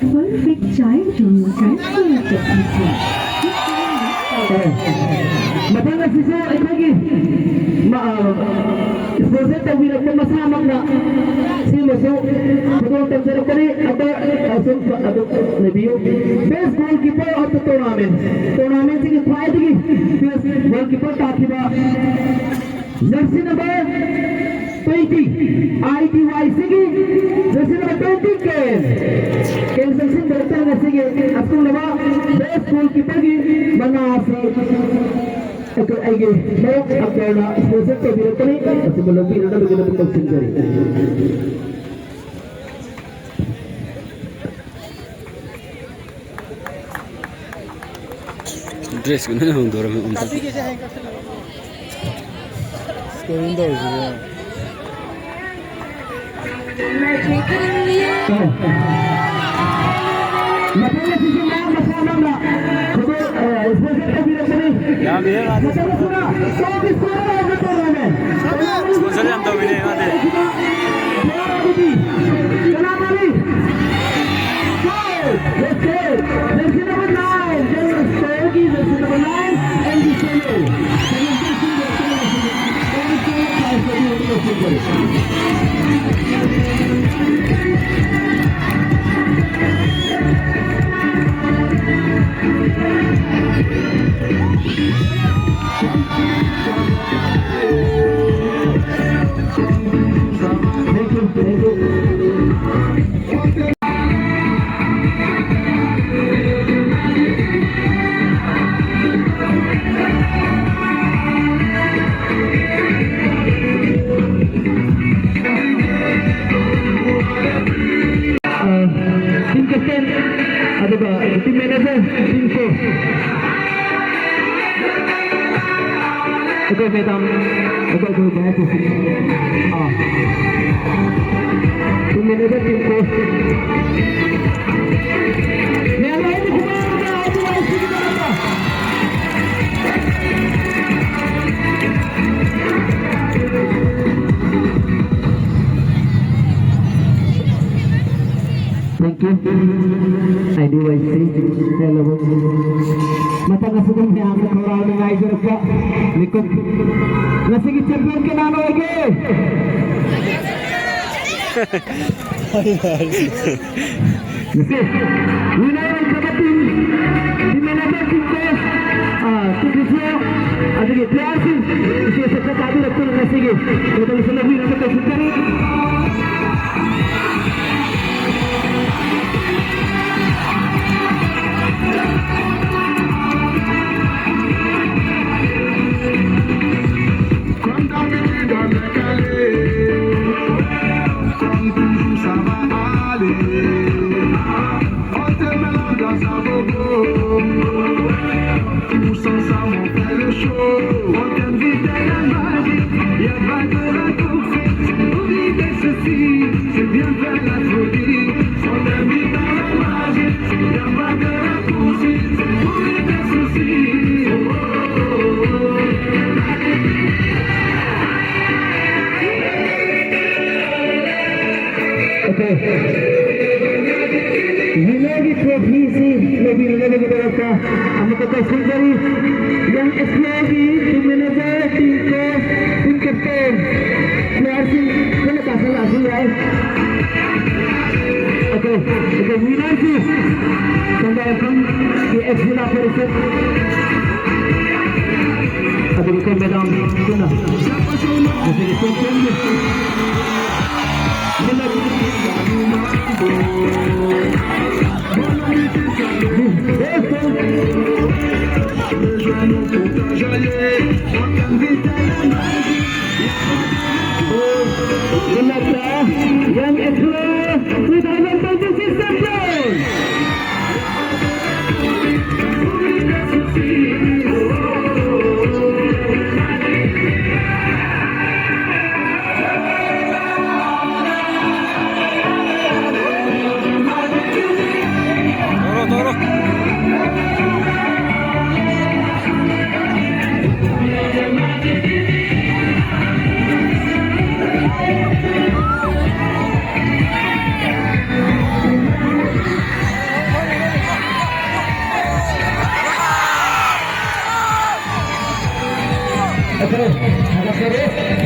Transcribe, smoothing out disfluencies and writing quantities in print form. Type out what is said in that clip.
Perfect child junior transfer technique. Matanga siso lagi sponsor tawid na masamak na si Maso pagod tanser ko ni asun review best goalkeeper of the tournament sige try digi best goalkeeper takiba jersey number 20 ITY sige jersey number 20 Ken section bertar na sige aku laba best goalkeeper gi bana si Ito ay mayroong akbar na sponsor ko bilang kami kasi malagay na namin na pag-sindari. Dress ko na lang dorong yung unta. Scoring daw siya. Matanya si Sima masama na. Kudo sponsor ko bilang kami. Matanya suna. Sabi suna na ang tournament. Sponsor yan daw binigay natin. Kalamari. Let's go. Jersey number 9. Jersey number 9. And the solo. Team captain ada ba? Team manager, team coach. Okay, madam. Okay, go back to team manager, team coach. Thank you. I do I see. Hello. Mata kasugong niya ang kakurao ng Aizer ka. Likod. Nasigit champion ka na ano lagi. Nasi. Winner ng kabating. Di manager kita. Tudisyo. Adagi playersin. Isi sa katabi na ito na sige. Ito na sila winner ng kasuntarin. Lagi trophy si lebih lagi kita kami kata sendiri yang SPG tim manager tim coach tim captain player si mana pasal asal ya okay winner si sampai akan di FC na periset aduh itu madam sana jadi champion yang Extra 2026 champion. Pero